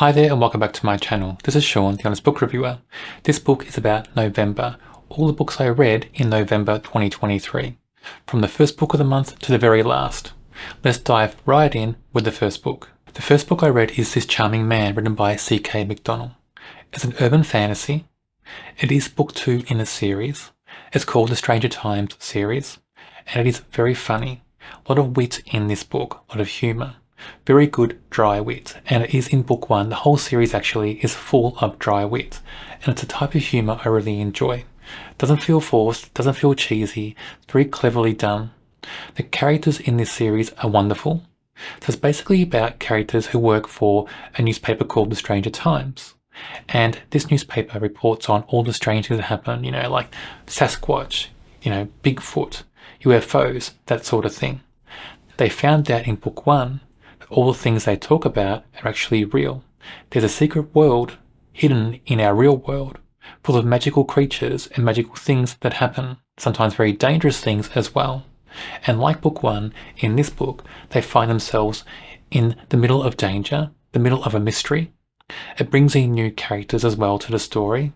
Hi there and welcome back to my channel. This is Sean, the Honest Book Reviewer. This book is about November, all the books I read in November 2023, from the first book of the month to the very last. Let's dive right in with the first book. The first book I read is This Charming Man, written by CK McDonnell. It's an urban fantasy. It is book 2 in a series. It's called the Stranger Times series, and it is very funny. A lot of wit in this book, a lot of humour. Very good dry wit, and it is in book 1. The whole series actually is full of dry wit, and it's a type of humour I really enjoy. It doesn't feel forced, doesn't feel cheesy, it's very cleverly done. The characters in this series are wonderful. So it's basically about characters who work for a newspaper called The Stranger Times. And this newspaper reports on all the strange things that happen, like Sasquatch, Bigfoot, UFOs, that sort of thing. They found out in book 1 all the things they talk about are actually real. There's a secret world hidden in our real world, full of magical creatures and magical things that happen, sometimes very dangerous things as well. And like book 1, in this book, they find themselves in the middle of danger, the middle of a mystery. It brings in new characters as well to the story,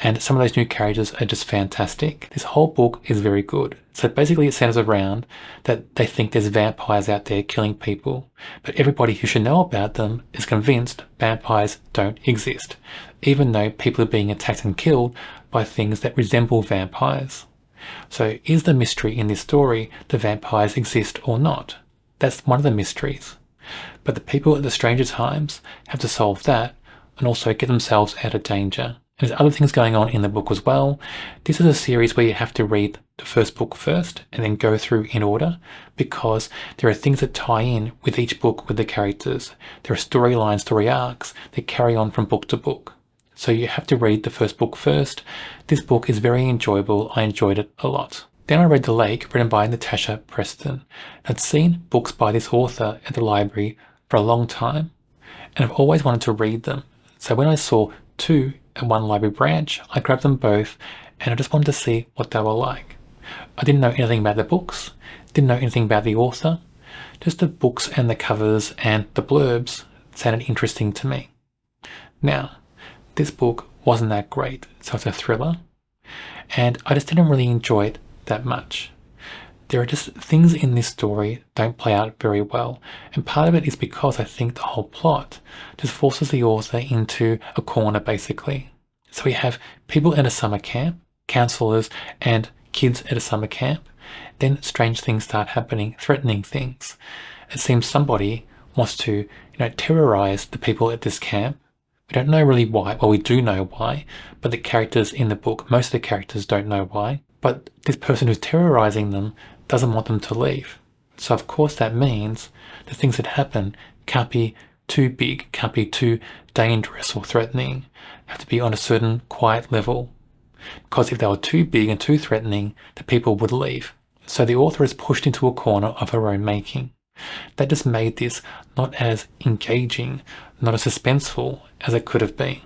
and some of those new characters are just fantastic. This whole book is very good. So basically it centers around that they think there's vampires out there killing people, but everybody who should know about them is convinced vampires don't exist, even though people are being attacked and killed by things that resemble vampires. So is the mystery in this story that vampires exist or not? That's one of the mysteries. But the people at the Stranger Times have to solve that and also get themselves out of danger. And there's other things going on in the book as well. This is a series where you have to read the first book first and then go through in order, because there are things that tie in with each book with the characters. There are storylines, story arcs that carry on from book to book. So you have to read the first book first. This book is very enjoyable. I enjoyed it a lot. Then I read The Lake, written by Natasha Preston. I'd seen books by this author at the library for a long time, and I've always wanted to read them. So when I saw 2 at one library branch, I grabbed them both, and I just wanted to see what they were like. I didn't know anything about the books, didn't know anything about the author. Just the books and the covers and the blurbs sounded interesting to me. Now, this book wasn't that great, so it's a thriller, and I just didn't really enjoy it that much. There are just things in this story don't play out very well, and part of it is because I think the whole plot just forces the author into a corner basically. So we have people at a summer camp, counsellors and kids at a summer camp, then strange things start happening, threatening things. It seems somebody wants to, terrorise the people at this camp. We don't know really why. Well, we do know why, but the characters in the book, most of the characters don't know why. But this person who's terrorising them doesn't want them to leave. So of course that means the things that happen can't be too big, can't be too dangerous or threatening, have to be on a certain quiet level. Because if they were too big and too threatening, the people would leave. So the author is pushed into a corner of her own making. That just made this not as engaging, not as suspenseful as it could have been.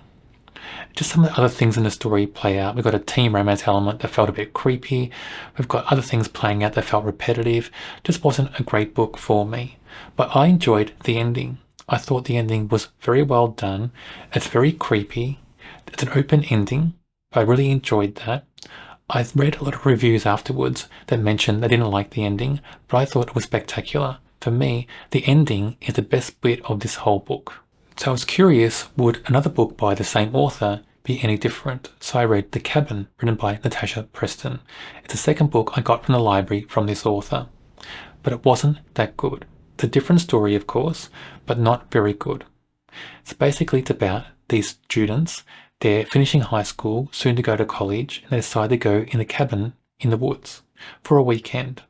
Just some of the other things in the story play out. We've got a teen romance element that felt a bit creepy. We've got other things playing out that felt repetitive. Just wasn't a great book for me. But I enjoyed the ending. I thought the ending was very well done. It's very creepy. It's an open ending. I really enjoyed that. I read a lot of reviews afterwards that mentioned they didn't like the ending, but I thought it was spectacular. For me, the ending is the best bit of this whole book. So I was curious, would another book by the same author be any different? So I read The Cabin, written by Natasha Preston. It's the second book I got from the library from this author, but it wasn't that good. It's a different story, of course, but not very good. So basically it's about these students. They're finishing high school, soon to go to college, and they decide to go in a cabin in the woods for a weekend.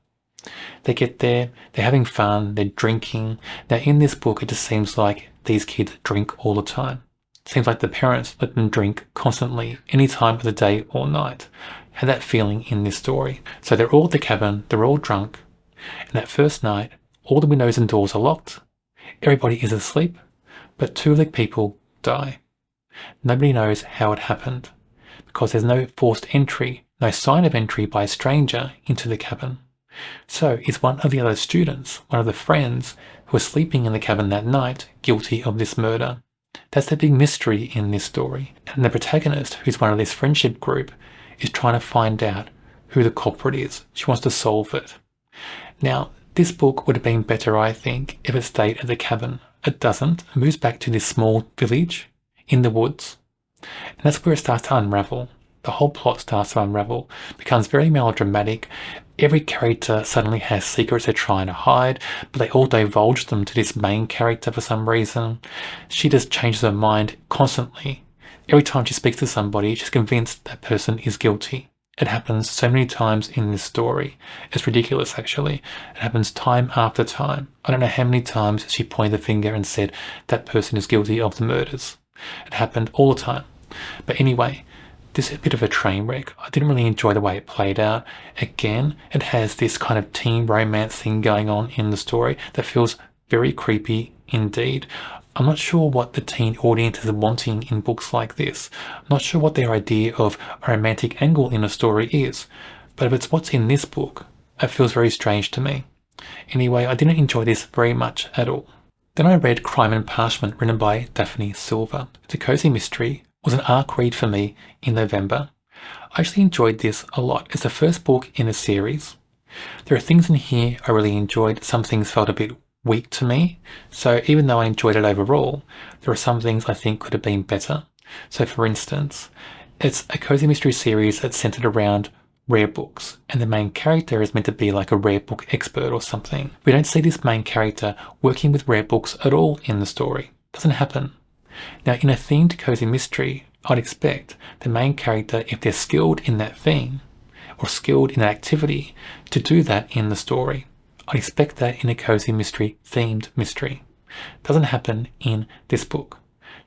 They get there, they're having fun, they're drinking. Now in this book, it just seems like these kids drink all the time. It seems like the parents let them drink constantly, any time of the day or night. I had that feeling in this story. So they're all at the cabin, they're all drunk, and that first night, all the windows and doors are locked. Everybody is asleep, but 2 of the people die. Nobody knows how it happened, because there's no forced entry, no sign of entry by a stranger into the cabin. So is one of the other students, one of the friends who was sleeping in the cabin that night, guilty of this murder? That's the big mystery in this story. And the protagonist, who's one of this friendship group, is trying to find out who the culprit is. She wants to solve it. Now, this book would have been better, I think, if it stayed at the cabin. It doesn't. It moves back to this small village in the woods. And that's where it starts to unravel. The whole plot starts to unravel, becomes very melodramatic. Every character suddenly has secrets they're trying to hide, but they all divulge them to this main character for some reason. She just changes her mind constantly. Every time she speaks to somebody, she's convinced that person is guilty. It happens so many times in this story. It's ridiculous, actually. It happens time after time. I don't know how many times she pointed the finger and said that person is guilty of the murders. It happened all the time. But anyway, this is a bit of a train wreck. I didn't really enjoy the way it played out. Again, it has this kind of teen romance thing going on in the story that feels very creepy indeed. I'm not sure what the teen audience is wanting in books like this. I'm not sure what their idea of a romantic angle in a story is. But if it's what's in this book, it feels very strange to me. Anyway, I didn't enjoy this very much at all. Then I read Crime and Parchment, written by Daphne Silver. It's a cozy mystery. It was an arc read for me in November. I actually enjoyed this a lot. It's the first book in a series. There are things in here I really enjoyed. Some things felt a bit weak to me. So even though I enjoyed it overall, there are some things I think could have been better. So for instance, it's a cozy mystery series that's centered around rare books, and the main character is meant to be like a rare book expert or something. We don't see this main character working with rare books at all in the story. It doesn't happen. Now, in a themed cozy mystery, I'd expect the main character, if they're skilled in that theme or skilled in that activity, to do that in the story. I'd expect that in a cozy mystery themed mystery. It doesn't happen in this book.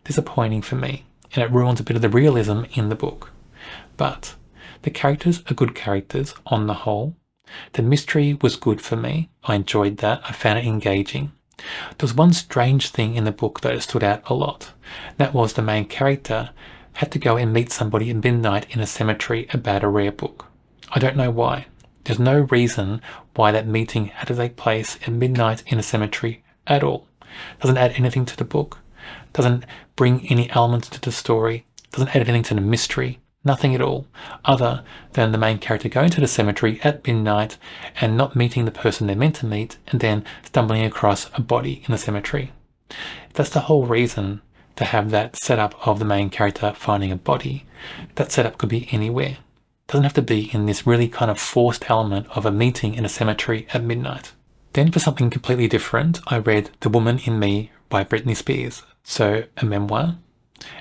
Disappointing for me, and it ruins a bit of the realism in the book. But the characters are good characters on the whole. The mystery was good for me. I enjoyed that. I found it engaging. There was one strange thing in the book that stood out a lot. That was the main character had to go and meet somebody at midnight in a cemetery about a rare book. I don't know why. There's no reason why that meeting had to take place at midnight in a cemetery at all. Doesn't add anything to the book. Doesn't bring any elements to the story. Doesn't add anything to the mystery. Nothing at all, other than the main character going to the cemetery at midnight and not meeting the person they're meant to meet, and then stumbling across a body in the cemetery. That's the whole reason to have that setup of the main character finding a body. That setup could be anywhere. It doesn't have to be in this really kind of forced element of a meeting in a cemetery at midnight. Then for something completely different, I read The Woman in Me by Britney Spears. So a memoir.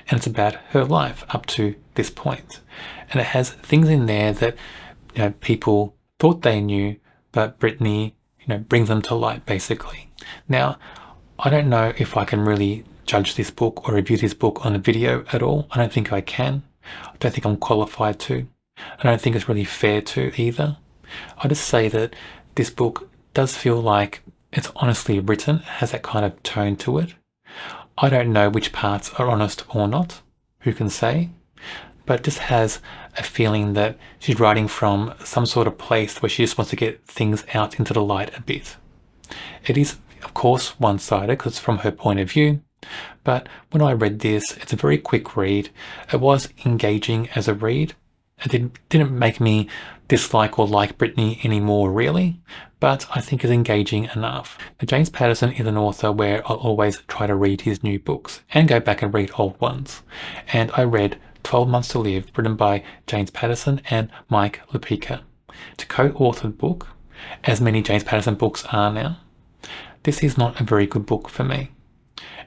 And it's about her life up to this point. And it has things in there that, people thought they knew, but Britney, brings them to light, basically. Now, I don't know if I can really judge this book or review this book on a video at all. I don't think I can. I don't think I'm qualified to. I don't think it's really fair to either. I just say that this book does feel like it's honestly written, it has that kind of tone to it. I don't know which parts are honest or not, who can say, but it just has a feeling that she's writing from some sort of place where she just wants to get things out into the light a bit. It is, of course, one-sided because it's from her point of view, but when I read this, it's a very quick read. It was engaging as a read. It didn't make me dislike or like Britney anymore, really, but I think it's engaging enough. Now, James Patterson is an author where I'll always try to read his new books and go back and read old ones. And I read 12 Months to Live, written by James Patterson and Mike Lupica. It's a co-authored book, as many James Patterson books are now. This is not a very good book for me.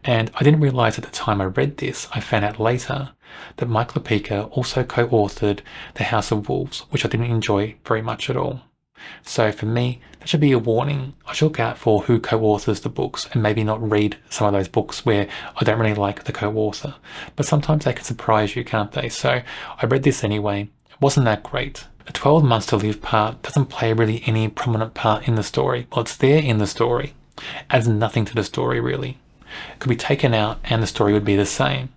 And I didn't realise at the time I read this, I found out later, that Mike Lupica also co-authored The House of Wolves, which I didn't enjoy very much at all. So for me, that should be a warning. I should look out for who co-authors the books and maybe not read some of those books where I don't really like the co-author. But sometimes they can surprise you, can't they? So I read this anyway. It wasn't that great. The 12 Months to Live part doesn't play really any prominent part in the story. Well, it's there in the story. It adds nothing to the story, really. It could be taken out and the story would be the same.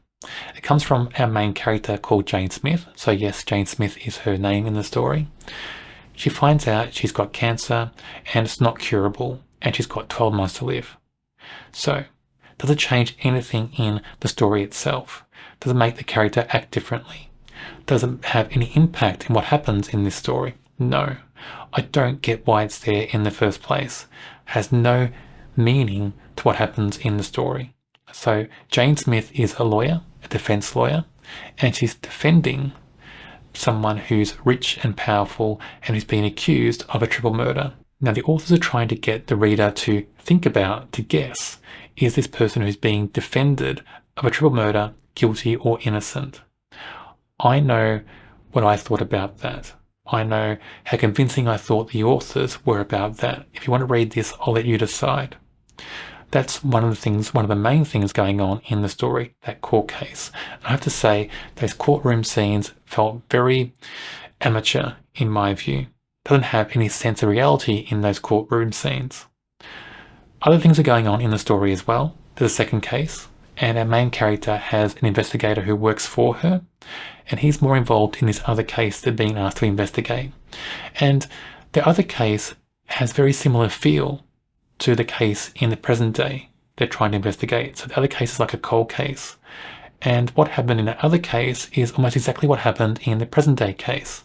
It comes from our main character called Jane Smith. So yes, Jane Smith is her name in the story. She finds out she's got cancer and it's not curable and she's got 12 months to live. So Does it change anything in the story itself? Does it make the character act differently? Does it have any impact in what happens in this story? No. I don't get why it's there in the first place. It has no meaning to what happens in the story. So Jane Smith is a lawyer, a defense lawyer, and she's defending someone who's rich and powerful and who's been accused of a triple murder. Now the authors are trying to get the reader to think about, to guess, is this person who's being defended of a triple murder guilty or innocent? I know what I thought about that. I know how convincing I thought the authors were about that. If you want to read this, I'll let you decide. That's one of the main things going on in the story, that court case. And I have to say, those courtroom scenes felt very amateur in my view. Doesn't have any sense of reality in those courtroom scenes. Other things are going on in the story as well. There's a second case, and our main character has an investigator who works for her, and he's more involved in this other case they're being asked to investigate. And the other case has very similar feel to the case in the present day they're trying to investigate. So the other case is like a cold case. And what happened in the other case is almost exactly what happened in the present day case.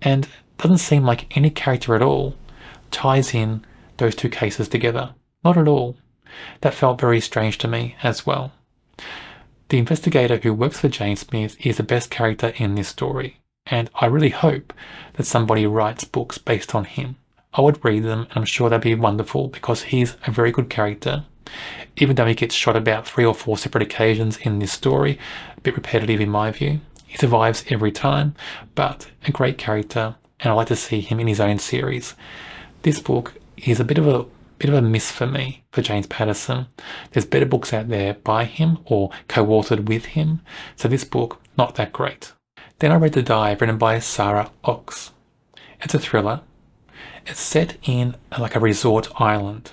And it doesn't seem like any character at all ties in those two cases together. Not at all. That felt very strange to me as well. The investigator who works for Jane Smith is the best character in this story. And I really hope that somebody writes books based on him. I would read them, and I'm sure that'd be wonderful because he's a very good character. Even though he gets shot about 3 or 4 separate occasions in this story, a bit repetitive in my view. He survives every time, but a great character, and I'd like to see him in his own series. This book is a bit of a miss for me, for James Patterson. There's better books out there by him or co-authored with him, so this book, not that great. Then I read The Dive, written by Sara Ochs. It's a thriller. It's set in like a resort island.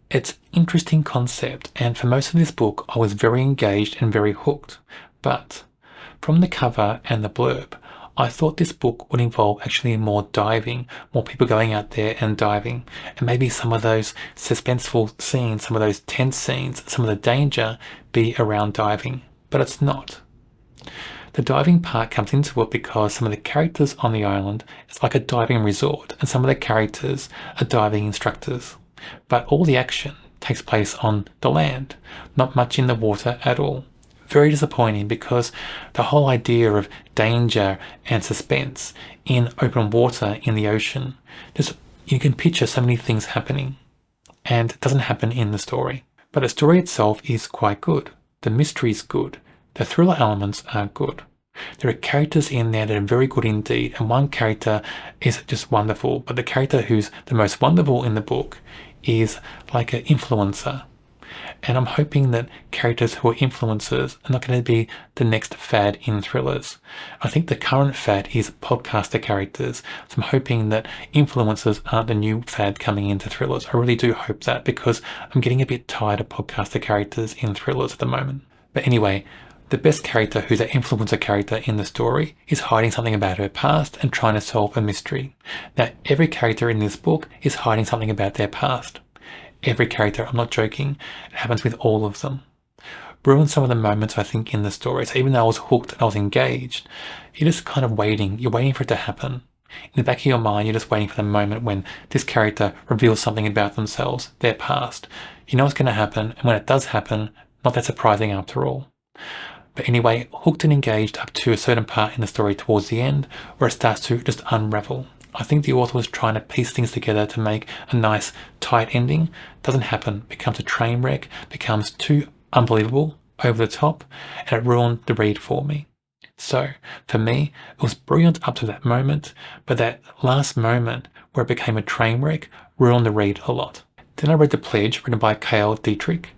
It's interesting concept, and for most of this book I was very engaged and very hooked. But from the cover and the blurb, I thought this book would involve actually more diving, more people going out there and diving, and maybe some of those suspenseful scenes, some of those tense scenes, some of the danger be around diving. But it's not. The diving part comes into it because some of the characters on the island, it's like a diving resort, and some of the characters are diving instructors. But all the action takes place on the land, not much in the water at all. Very disappointing because the whole idea of danger and suspense in open water in the ocean, just you can picture so many things happening, and it doesn't happen in the story. But the story itself is quite good. The mystery is good. The thriller elements are good. There are characters in there that are very good indeed, and one character is just wonderful, but the character who's the most wonderful in the book is like an influencer. And I'm hoping that characters who are influencers are not going to be the next fad in thrillers. I think the current fad is podcaster characters, so I'm hoping that influencers aren't the new fad coming into thrillers. I really do hope that, because I'm getting a bit tired of podcaster characters in thrillers at the moment. But anyway, the best character, who's an influencer character in the story, is hiding something about her past and trying to solve a mystery. Now, every character in this book is hiding something about their past. Every character, I'm not joking, it happens with all of them. Ruins some of the moments, I think, in the story. So even though I was hooked and I was engaged, you're just kind of waiting. You're waiting for it to happen. In the back of your mind, you're just waiting for the moment when this character reveals something about themselves, their past. You know it's going to happen, and when it does happen, not that surprising after all. But anyway, hooked and engaged up to a certain part in the story towards the end, where it starts to just unravel. I think the author was trying to piece things together to make a nice, tight ending. Doesn't happen. Becomes a train wreck, becomes too unbelievable, over the top, and it ruined the read for me. So, for me, it was brilliant up to that moment, but that last moment where it became a train wreck ruined the read a lot. Then I read The Pledge, written by Cale Dietrich.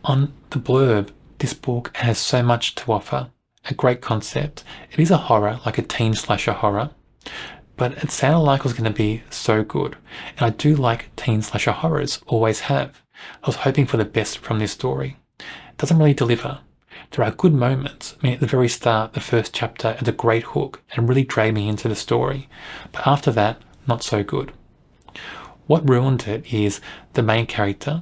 On the blurb, this book has so much to offer. A great concept. It is a horror, like a teen slasher horror, but it sounded like it was going to be so good. And I do like teen slasher horrors, always have. I was hoping for the best from this story. It doesn't really deliver. There are good moments. I mean, at the very start, the first chapter is a great hook and really dragged me into the story. But after that, not so good. What ruined it is the main character.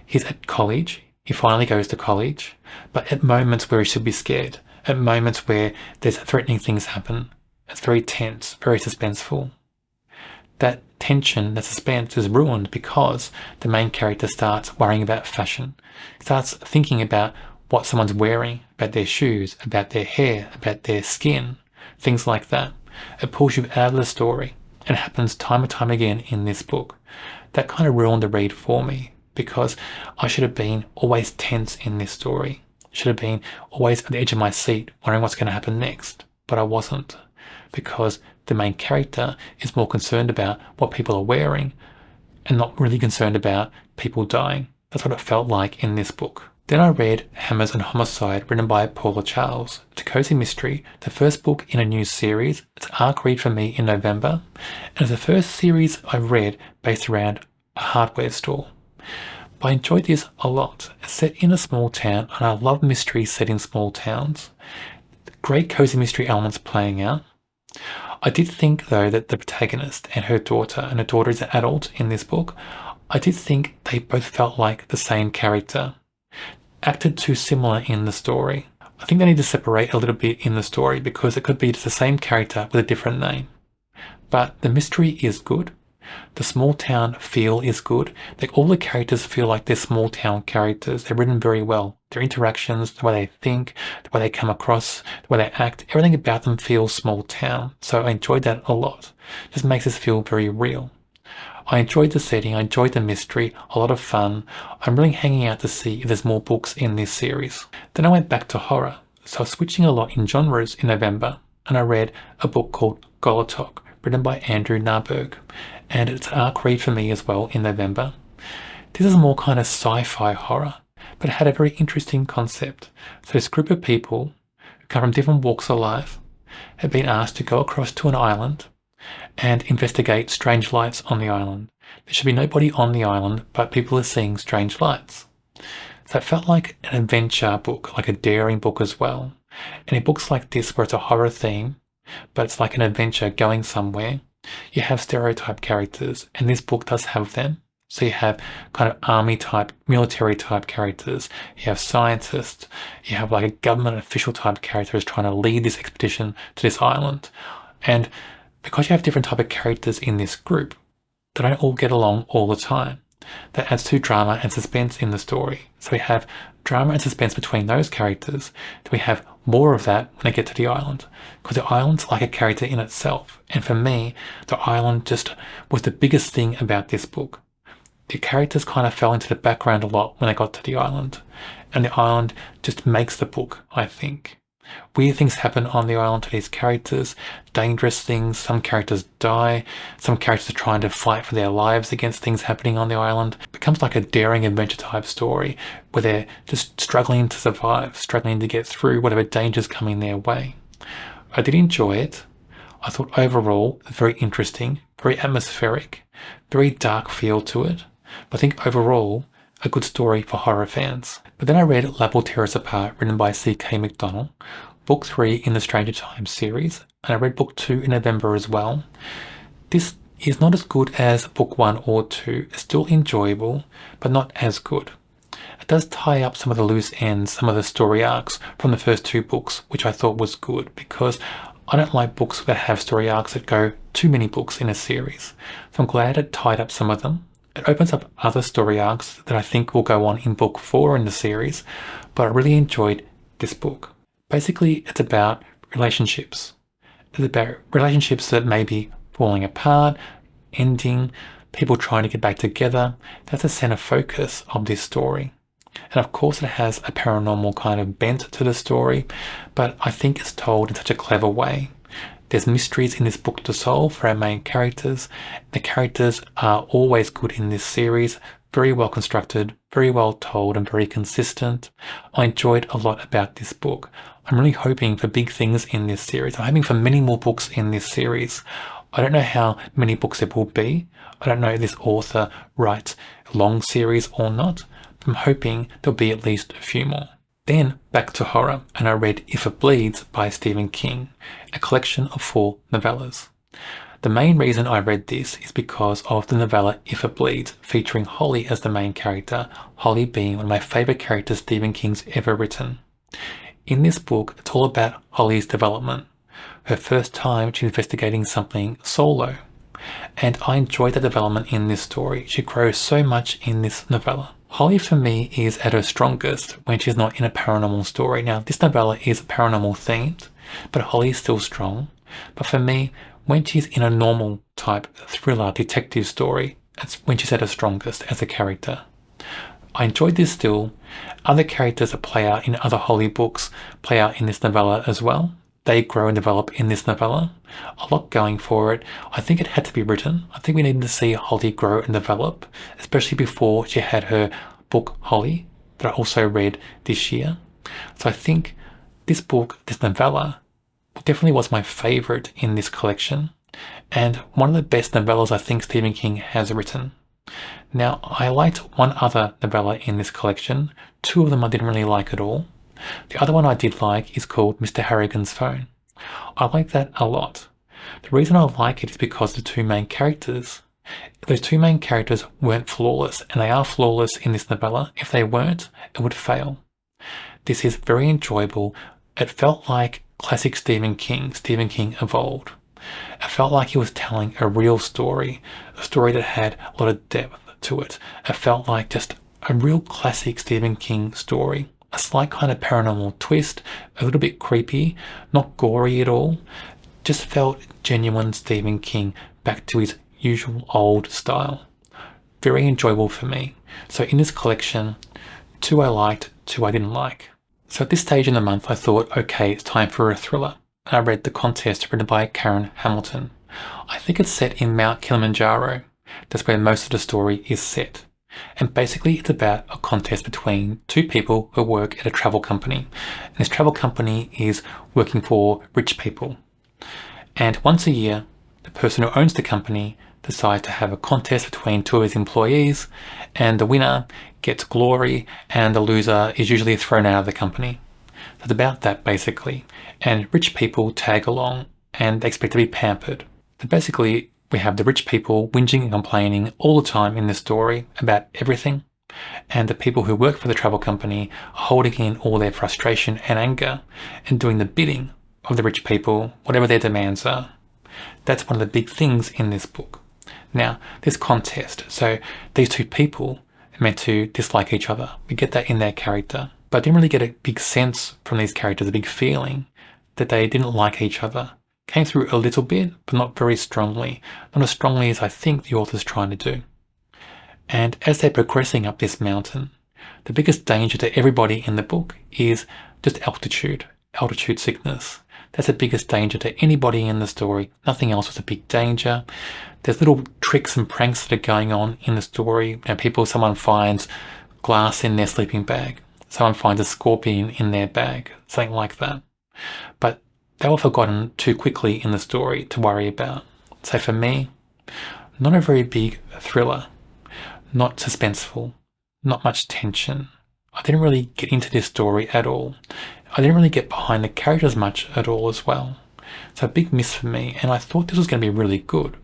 He's at college. he finally goes to college, but at moments where he should be scared, at moments where there's threatening things happen, it's very tense, very suspenseful. That tension, that suspense is ruined because the main character starts worrying about fashion, starts thinking about what someone's wearing, about their shoes, about their hair, about their skin, things like that. It pulls you out of the story, and it happens time and time again in this book. That kind of ruined the read for me, because I should have been always tense in this story. Should have been always at the edge of my seat, wondering what's going to happen next. But I wasn't, because the main character is more concerned about what people are wearing and not really concerned about people dying. That's what it felt like in this book. Then I read Hammers and Homicide, written by Paula Charles. It's a cozy mystery, the first book in a new series. It's an arc read for me in November, and it's the first series I've read based around a hardware store. But I enjoyed this a lot. It's set in a small town, and I love mysteries set in small towns. Great cozy mystery elements playing out. I did think, though, that the protagonist and her daughter is an adult in this book, I did think they both felt like the same character. Acted too similar in the story. I think they need to separate a little bit in the story because it could be just the same character with a different name. But the mystery is good. The small town feel is good. Like, all the characters feel like they're small town characters. They're written very well. Their interactions, the way they think, the way they come across, the way they act, everything about them feels small town. So I enjoyed that a lot. It just makes us feel very real. I enjoyed the setting, I enjoyed the mystery, a lot of fun. I'm really hanging out to see if there's more books in this series. Then I went back to horror, so I was switching a lot in genres in November, and I read a book called Gollitok, written by Andrew Najberg, and it's an arc read for me as well in November. This is more kind of sci-fi horror, but it had a very interesting concept. So this group of people who come from different walks of life have been asked to go across to an island and investigate strange lights on the island. There should be nobody on the island, but people are seeing strange lights. So it felt like an adventure book, like a daring book as well. And in books like this, where it's a horror theme, but it's like an adventure going somewhere, you have stereotype characters, and this book does have them. So you have kind of army type, military type characters, you have scientists, you have like a government official type character who's trying to lead this expedition to this island. And because you have different type of characters in this group, they don't all get along all the time. That adds to drama and suspense in the story. So we have drama and suspense between those characters. Then we have more of that when they get to the island, because the island's like a character in itself. And for me, the island just was the biggest thing about this book. The characters kind of fell into the background a lot when they got to the island, and the island just makes the book, I think. Weird things happen on the island to these characters, dangerous things, some characters die, some characters are trying to fight for their lives against things happening on the island. It becomes like a daring adventure type story where they're just struggling to survive, struggling to get through whatever dangers coming their way. I did enjoy it. I thought overall it's very interesting, very atmospheric, very dark feel to it. But I think overall a good story for horror fans. But then I read Love Will Tear Us Apart, written by CK McDonnell, book 3 in the Stranger Times series, and I read book 2 in November as well. This is not as good as book 1 or 2. It's still enjoyable, but not as good. It does tie up some of the loose ends, some of the story arcs from the first 2 books, which I thought was good, because I don't like books that have story arcs that go too many books in a series. So I'm glad it tied up some of them. It opens up other story arcs that I think will go on in book 4 in the series, but I really enjoyed this book. Basically, it's about relationships. It's about relationships that may be falling apart, ending, people trying to get back together. That's the center focus of this story. And of course it has a paranormal kind of bent to the story, but I think it's told in such a clever way. There's mysteries in this book to solve for our main characters. The characters are always good in this series, very well constructed, very well told, and very consistent. I enjoyed a lot about this book. I'm really hoping for big things in this series. I'm hoping for many more books in this series. I don't know how many books there will be. I don't know if this author writes a long series or not. I'm hoping there'll be at least a few more. Then back to horror, and I read If It Bleeds by Stephen King, a collection of 4 novellas. The main reason I read this is because of the novella If It Bleeds, featuring Holly as the main character, Holly being one of my favourite characters Stephen King's ever written. In this book, it's all about Holly's development, her first time she's investigating something solo. And I enjoyed the development in this story. She grows so much in this novella. Holly for me is at her strongest when she's not in a paranormal story. Now this novella is paranormal themed, but Holly is still strong. But for me, when she's in a normal type thriller detective story, that's when she's at her strongest as a character. I enjoyed this still. Other characters that play out in other Holly books play out in this novella as well. They grow and develop in this novella. A lot going for it. I think it had to be written. I think we needed to see Holly grow and develop, especially before she had her book Holly that I also read this year. So I think this book, this novella, definitely was my favourite in this collection, and one of the best novellas I think Stephen King has written. Now, I liked one other novella in this collection. Two of them I didn't really like at all. The other one I did like is called Mr. Harrigan's Phone. I like that a lot. The reason I like it is because the two main characters, those two main characters weren't flawless, and they are flawless in this novella. If they weren't, it would fail. This is very enjoyable. It felt like classic Stephen King evolved. It felt like he was telling a real story, a story that had a lot of depth to it. It felt like just a real classic Stephen King story. A slight kind of paranormal twist, a little bit creepy, not gory at all. Just felt genuine Stephen King, back to his usual old style. Very enjoyable for me. So in this collection, two I liked, two I didn't like. So at this stage in the month I thought, okay, it's time for a thriller. And I read The Contest, written by Karen Hamilton. I think it's set in Mount Kilimanjaro. That's where most of the story is set. And basically it's about a contest between two people who work at a travel company. And this travel company is working for rich people. And once a year, the person who owns the company decides to have a contest between two of his employees, and the winner gets glory and the loser is usually thrown out of the company. So it's about that basically. And rich people tag along and they expect to be pampered. So basically we have the rich people whinging and complaining all the time in this story about everything, and the people who work for the travel company are holding in all their frustration and anger and doing the bidding of the rich people, whatever their demands are. That's one of the big things in this book. Now, this contest, so these two people are meant to dislike each other. We get that in their character, but I didn't really get a big sense from these characters, a big feeling that they didn't like each other. Came through a little bit, but not very strongly. Not as strongly as I think the author's trying to do. And as they're progressing up this mountain, the biggest danger to everybody in the book is just altitude sickness. That's the biggest danger to anybody in the story. Nothing else was a big danger. There's little tricks and pranks that are going on in the story. Someone finds glass in their sleeping bag. Someone finds a scorpion in their bag. Something like that. But they were forgotten too quickly in the story to worry about. So for me, not a very big thriller, not suspenseful, not much tension. I didn't really get into this story at all. I didn't really get behind the characters much at all as well. So a big miss for me, and I thought this was going to be really good.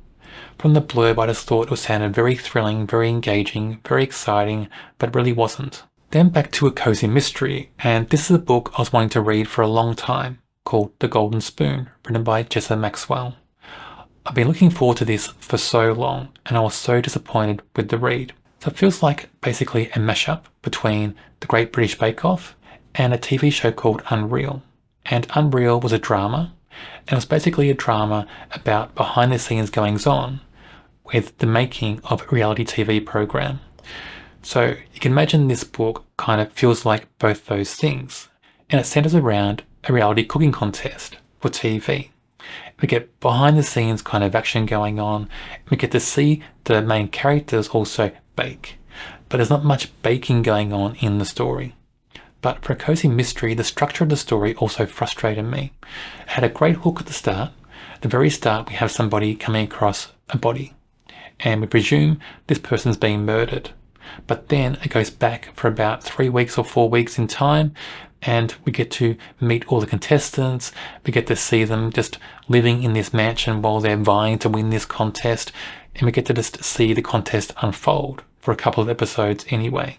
From the blurb I just thought it sounded very thrilling, very engaging, very exciting, but it really wasn't. Then back to a cozy mystery, and this is a book I was wanting to read for a long time, called The Golden Spoon, written by Jessa Maxwell. I've been looking forward to this for so long, and I was so disappointed with the read. So it feels like basically a mashup between The Great British Bake Off and a TV show called Unreal. And Unreal was a drama, and it was basically a drama about behind the scenes goings on with the making of a reality TV program. So you can imagine this book kind of feels like both those things, and it centers around a reality cooking contest for TV. We get behind the scenes kind of action going on. We get to see the main characters also bake, but there's not much baking going on in the story. But for a cozy mystery, the structure of the story also frustrated me. It had a great hook at the start. At the very start, we have somebody coming across a body, and we presume this person's being murdered. But then it goes back for about 3 weeks or 4 weeks in time And we get to meet all the contestants. We get to see them just living in this mansion while they're vying to win this contest. And we get to just see the contest unfold for a couple of episodes anyway.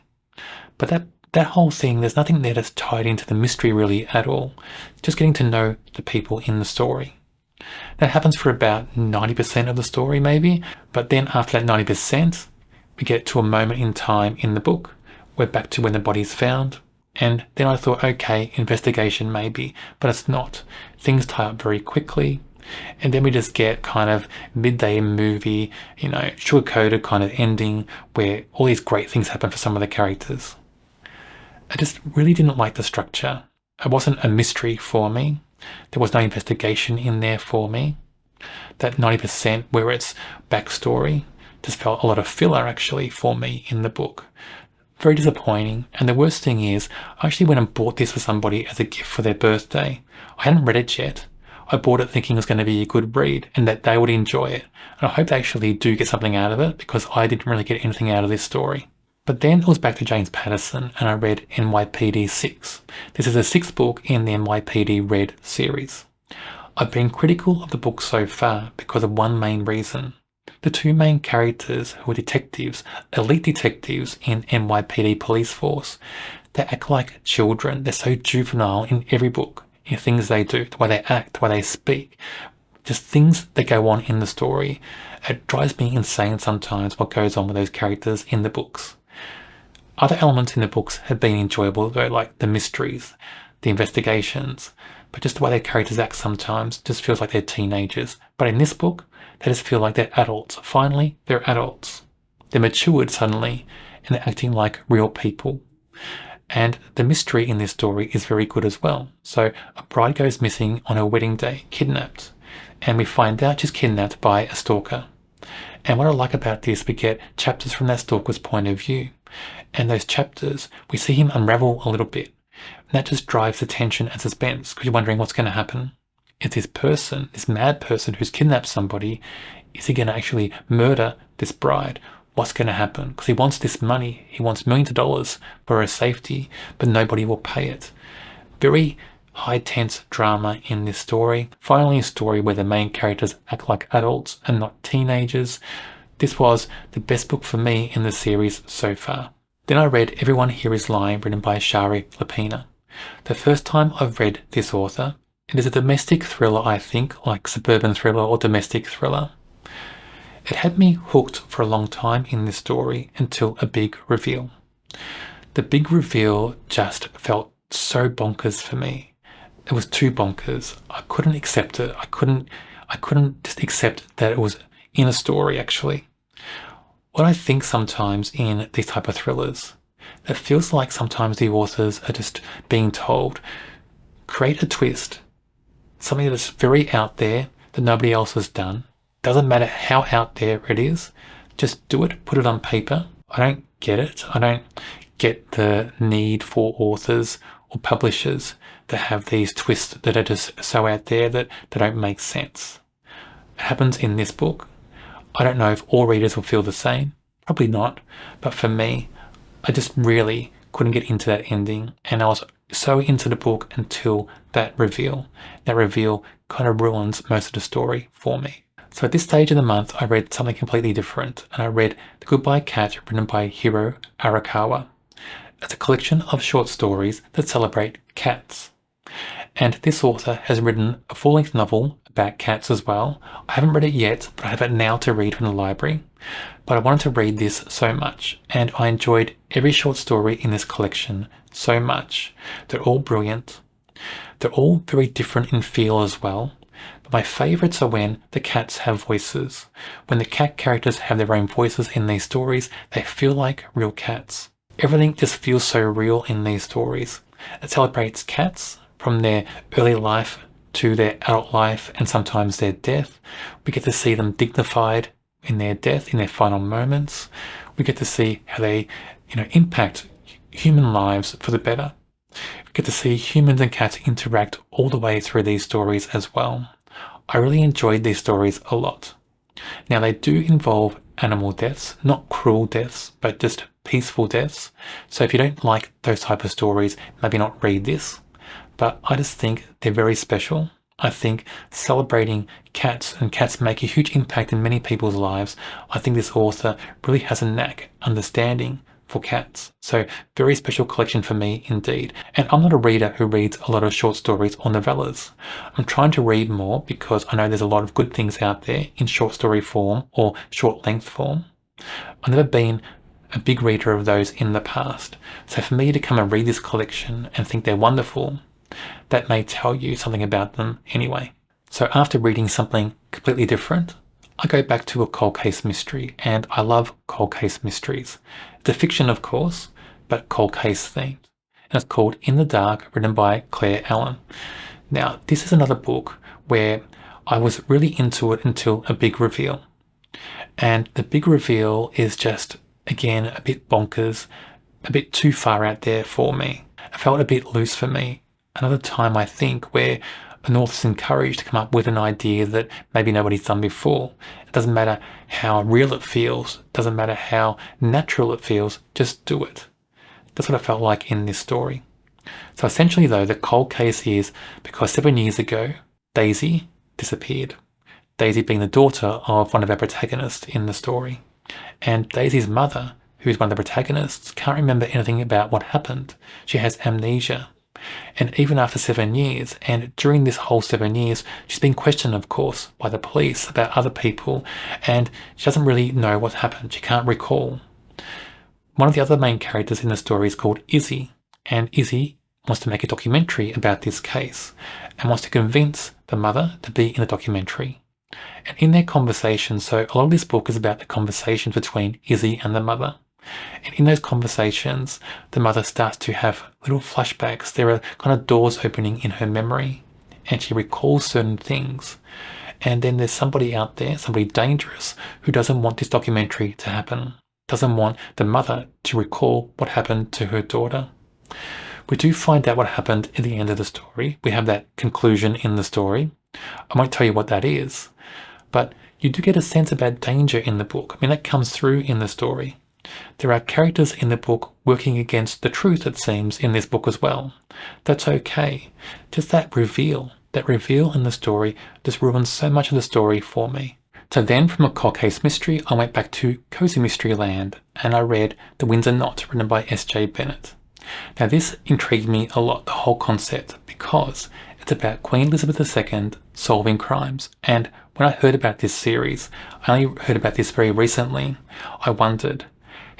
But that whole thing, there's nothing there that's tied into the mystery really at all. Just getting to know the people in the story. That happens for about 90% of the story maybe. But then after that 90%, we get to a moment in time in the book. We're back to when the body's found. And then I thought, okay, investigation maybe, but it's not. Things tie up very quickly. And then we just get kind of midday movie, sugar-coated kind of ending where all these great things happen for some of the characters. I just really didn't like the structure. It wasn't a mystery for me. There was no investigation in there for me. That 90% where it's backstory just felt a lot of filler actually for me in the book. Very disappointing. And the worst thing is, I actually went and bought this for somebody as a gift for their birthday. I hadn't read it yet. I bought it thinking it was going to be a good read and that they would enjoy it. And I hope they actually do get something out of it because I didn't really get anything out of this story. But then it was back to James Patterson and I read NYPD 6. This is the 6th book in the NYPD Red series. I've been critical of the book so far because of one main reason. The two main characters who are detectives, elite detectives in NYPD police force, they act like children. They're so juvenile in every book, in things they do, the way they act, the way they speak, just things that go on in the story. It drives me insane sometimes what goes on with those characters in the books. Other elements in the books have been enjoyable though, like the mysteries, the investigations, but just the way their characters act sometimes just feels like they're teenagers. But in this book, they just feel like they're adults. Finally, they're adults. They're matured suddenly, and they're acting like real people. And the mystery in this story is very good as well. So a bride goes missing on her wedding day, kidnapped. And we find out she's kidnapped by a stalker. And what I like about this, we get chapters from that stalker's point of view. And those chapters, we see him unravel a little bit. And that just drives the tension and suspense because you're wondering what's going to happen. Is this person, this mad person who's kidnapped somebody, is he going to actually murder this bride? What's going to happen? Because he wants this money. He wants millions of dollars for her safety, but nobody will pay it. Very high tense drama in this story. Finally, a story where the main characters act like adults and not teenagers. This was the best book for me in the series so far. Then I read Everyone Here Is Lying, written by Shari Lapena. The first time I've read this author. It is a domestic thriller, I think, like suburban thriller or domestic thriller. It had me hooked for a long time in this story until a big reveal. The big reveal just felt so bonkers for me. It was too bonkers. I couldn't accept it. I couldn't just accept that it was in a story, actually. What I think sometimes in these type of thrillers, it feels like sometimes the authors are just being told, create a twist. Something that's very out there that nobody else has done. Doesn't matter how out there it is. Just do it. Put it on paper. I don't get it. I don't get the need for authors or publishers to have these twists that are just so out there that they don't make sense. It happens in this book. I don't know if all readers will feel the same. Probably not. But for me, I just really couldn't get into that ending. And I was so into the book until that reveal. That reveal kind of ruins most of the story for me. So at this stage of the month, I read something completely different. And I read The Goodbye Cat, written by Hiro Arikawa. It's a collection of short stories that celebrate cats. And this author has written a full-length novel about cats as well. I haven't read it yet, but I have it now to read from the library. But I wanted to read this so much, and I enjoyed every short story in this collection so much. They're all brilliant. They're all very different in feel as well. But my favourites are when the cats have voices. When the cat characters have their own voices in these stories, they feel like real cats. Everything just feels so real in these stories. It celebrates cats from their early life to their adult life and sometimes their death. We get to see them dignified in their death, in their final moments. We get to see how they, impact human lives for the better. We get to see humans and cats interact all the way through these stories as well. I really enjoyed these stories a lot. Now they do involve animal deaths, not cruel deaths, but just peaceful deaths. So if you don't like those type of stories, maybe not read this. But I just think they're very special. I think celebrating cats, and cats make a huge impact in many people's lives. I think this author really has a knack, understanding for cats. So very special collection for me indeed. And I'm not a reader who reads a lot of short stories or novellas. I'm trying to read more because I know there's a lot of good things out there in short story form or short length form. I've never been a big reader of those in the past. So for me to come and read this collection and think they're wonderful, that may tell you something about them anyway. So after reading something completely different, I go back to a cold case mystery, and I love cold case mysteries. It's a fiction, of course, but cold case themed. And it's called In the Dark, written by Claire Allan. Now, this is another book where I was really into it until a big reveal. And the big reveal is just, again, a bit bonkers, a bit too far out there for me. It felt a bit loose for me. Another time, I think, where an author's encouraged to come up with an idea that maybe nobody's done before. It doesn't matter how real it feels, it doesn't matter how natural it feels, just do it. That's what I felt like in this story. So essentially though, the cold case is because 7 years ago, Daisy disappeared. Daisy being the daughter of one of our protagonists in the story. And Daisy's mother, who is one of the protagonists, can't remember anything about what happened. She has amnesia. And even after 7 years, and during this whole 7 years, she's been questioned, of course, by the police about other people, and she doesn't really know what happened. She can't recall. One of the other main characters in the story is called Izzy, and Izzy wants to make a documentary about this case, and wants to convince the mother to be in the documentary. And in their conversation, so a lot of this book is about the conversations between Izzy and the mother. And in those conversations, the mother starts to have little flashbacks. There are kind of doors opening in her memory, and she recalls certain things. And then there's somebody out there, somebody dangerous, who doesn't want this documentary to happen, doesn't want the mother to recall what happened to her daughter. We do find out what happened at the end of the story. We have that conclusion in the story. I won't tell you what that is, but you do get a sense about danger in the book. I mean, that comes through in the story. There are characters in the book working against the truth, it seems, in this book as well. That's okay. Just that reveal in the story just ruins so much of the story for me. So then from a cold case mystery, I went back to Cozy Mystery Land and I read The Windsor Knot, written by SJ Bennett. Now this intrigued me a lot, the whole concept, because it's about Queen Elizabeth II solving crimes. And when I heard about this series, I only heard about this very recently, I wondered,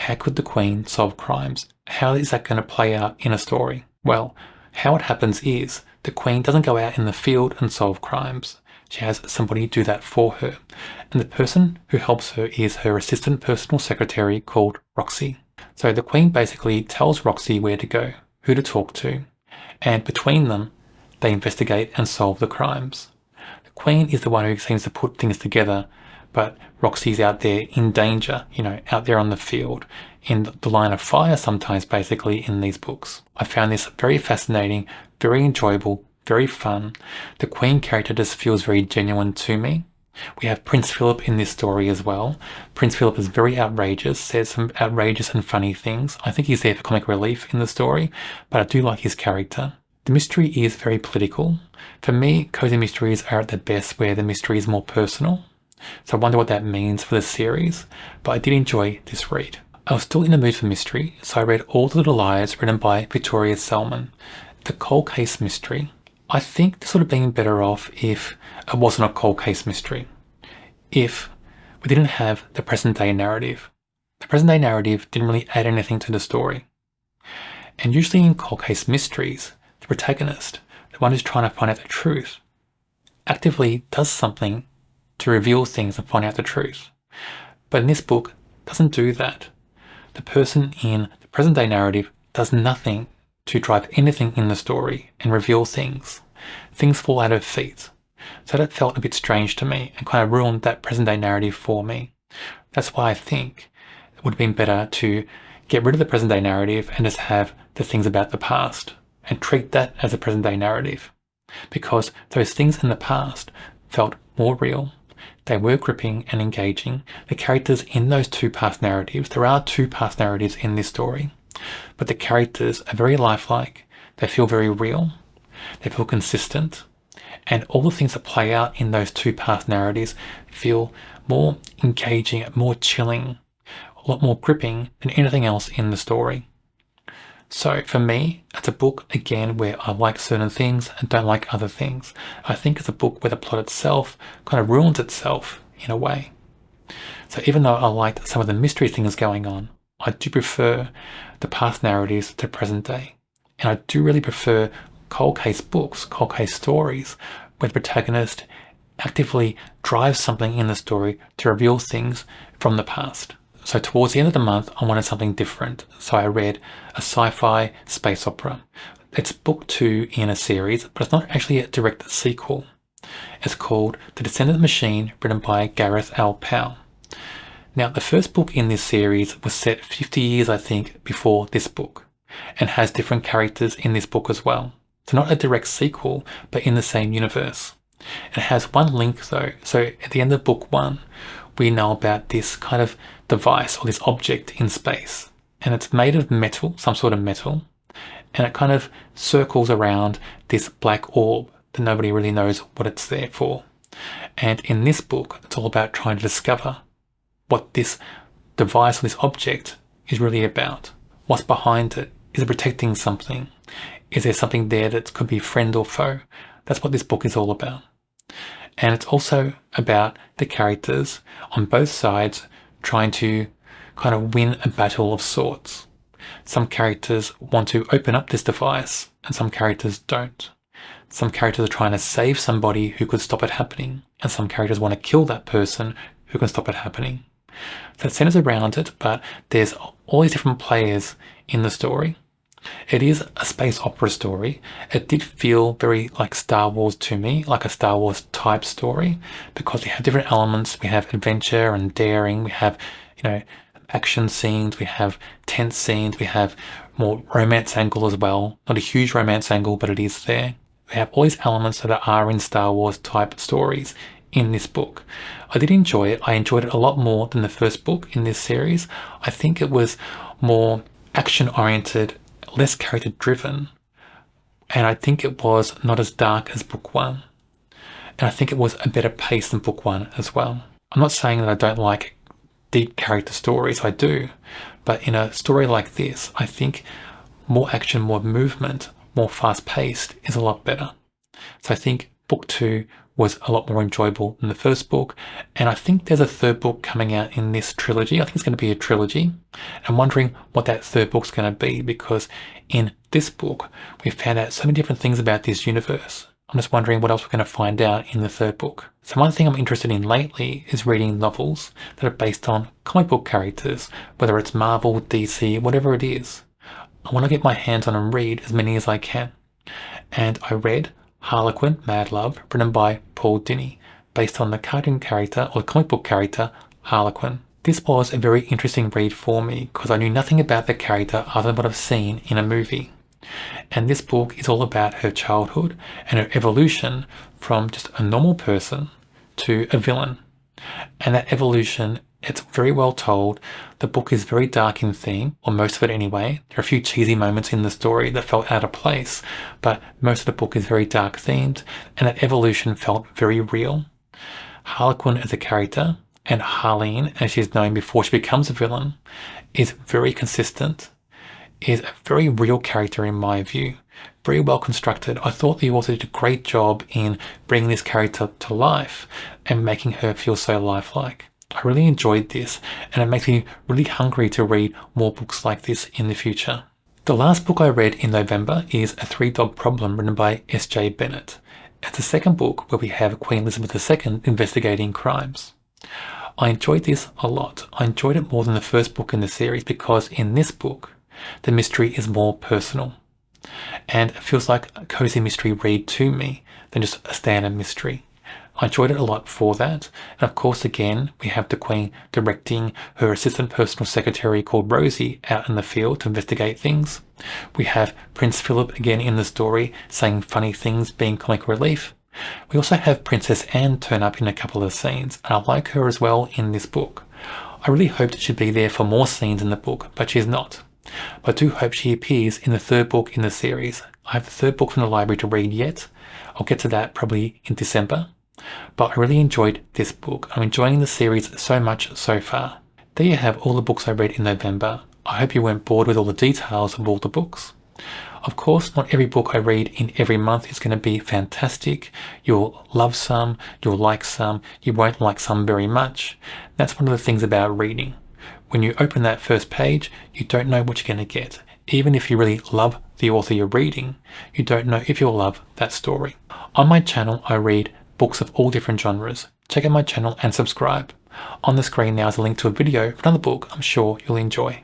how could the Queen solve crimes? How is that going to play out in a story? Well, how it happens is the Queen doesn't go out in the field and solve crimes. She has somebody do that for her. And the person who helps her is her assistant personal secretary called Roxy. So the Queen basically tells Roxy where to go, who to talk to, and between them, they investigate and solve the crimes. The Queen is the one who seems to put things together, but Roxy's out there in danger, out there on the field, in the line of fire sometimes, basically, in these books. I found this very fascinating, very enjoyable, very fun. The Queen character just feels very genuine to me. We have Prince Philip in this story as well. Prince Philip is very outrageous, says some outrageous and funny things. I think he's there for comic relief in the story, but I do like his character. The mystery is very political. For me, cozy mysteries are at their best where the mystery is more personal. So I wonder what that means for the series, but I did enjoy this read. I was still in the mood for mystery, so I read All the Little Lies, written by Victoria Selman. The cold case mystery. I think this would have been better off if it wasn't a cold case mystery. If we didn't have the present day narrative. The present day narrative didn't really add anything to the story. And usually in cold case mysteries, the protagonist, the one who's trying to find out the truth, actively does something to reveal things and find out the truth. But in this book, doesn't do that. The person in the present day narrative does nothing to drive anything in the story and reveal things. Things fall out of feet. So that felt a bit strange to me and kind of ruined that present day narrative for me. That's why I think it would have been better to get rid of the present day narrative and just have the things about the past and treat that as a present day narrative. Because those things in the past felt more real. They were gripping and engaging. The characters in those two-past narratives, there are two-past narratives in this story, but the characters are very lifelike. They feel very real. They feel consistent. And all the things that play out in those two-past narratives feel more engaging, more chilling, a lot more gripping than anything else in the story. So for me, it's a book, again, where I like certain things and don't like other things. I think it's a book where the plot itself kind of ruins itself in a way. So even though I liked some of the mystery things going on, I do prefer the past narratives to present day. And I do really prefer cold case books, cold case stories, where the protagonist actively drives something in the story to reveal things from the past. So towards the end of the month, I wanted something different. So I read a sci-fi space opera. It's book 2 in a series, but it's not actually a direct sequel. It's called The Descendant Machine, written by Gareth Powell. Now, the first book in this series was set 50 years, I think, before this book, and has different characters in this book as well. So not a direct sequel, but in the same universe. It has one link though. So at the end of book 1, we know about this kind of device or this object in space, and it's made of metal, some sort of metal, and it kind of circles around this black orb that nobody really knows what it's there for. And in this book, it's all about trying to discover what this device or this object is really about. What's behind it? Is it protecting something? Is there something there that could be friend or foe? That's what this book is all about. And it's also about the characters on both sides trying to kind of win a battle of sorts. Some characters want to open up this device and some characters don't. Some characters are trying to save somebody who could stop it happening, and some characters want to kill that person who can stop it happening. So it centers around it, but there's all these different players in the story. It is a space opera story. It did feel very like Star Wars to me, like a Star Wars type story, because we have different elements. We have adventure and daring. We have, action scenes. We have tense scenes. We have more romance angle as well. Not a huge romance angle, but it is there. We have all these elements that are in Star Wars type stories in this book. I did enjoy it. I enjoyed it a lot more than the first book in this series. I think it was more action oriented, less character driven, and I think it was not as dark as book 1, and I think it was a better pace than book 1 as well. I'm not saying that I don't like deep character stories, I do, but in a story like this, I think more action, more movement, more fast paced is a lot better. So I think book 2 was a lot more enjoyable than the first book, and I think there's a third book coming out in this trilogy. I think it's going to be a trilogy. I'm wondering what that third book's going to be, because in this book we found out so many different things about this universe. I'm just wondering what else we're going to find out in the third book. So one thing I'm interested in lately is reading novels that are based on comic book characters, whether it's Marvel, DC, whatever it is. I want to get my hands on and read as many as I can. And I read Harlequin, Mad Love, written by Paul Dini, based on the cartoon character or the comic book character Harlequin. This was a very interesting read for me because I knew nothing about the character other than what I've seen in a movie. And this book is all about her childhood and her evolution from just a normal person to a villain. And that evolution, it's very well told. The book is very dark in theme, or most of it anyway. There are a few cheesy moments in the story that felt out of place, but most of the book is very dark themed, and that evolution felt very real. Harlequin as a character, and Harleen, as she's known before she becomes a villain, is very consistent, is a very real character in my view. Very well constructed. I thought the author did a great job in bringing this character to life and making her feel so lifelike. I really enjoyed this, and it makes me really hungry to read more books like this in the future. The last book I read in November is A Three Dog Problem, written by SJ Bennett. It's the second book where we have Queen Elizabeth II investigating crimes. I enjoyed this a lot. I enjoyed it more than the first book in the series because in this book, the mystery is more personal. And it feels like a cozy mystery read to me than just a standard mystery. I enjoyed it a lot for that. And of course, again, we have the Queen directing her assistant personal secretary called Rosie out in the field to investigate things. We have Prince Philip again in the story saying funny things, being comic relief. We also have Princess Anne turn up in a couple of scenes, and I like her as well in this book. I really hoped she'd be there for more scenes in the book, but she's not. But I do hope she appears in the third book in the series. I have the third book from the library to read yet. I'll get to that probably in December. But I really enjoyed this book. I'm enjoying the series so much so far. There you have all the books I read in November. I hope you weren't bored with all the details of all the books. Of course, not every book I read in every month is going to be fantastic. You'll love some, you'll like some, you won't like some very much. That's one of the things about reading. When you open that first page, you don't know what you're going to get. Even if you really love the author you're reading, you don't know if you'll love that story. On my channel, I read books of all different genres. Check out my channel and subscribe. On the screen now is a link to a video for another book I'm sure you'll enjoy.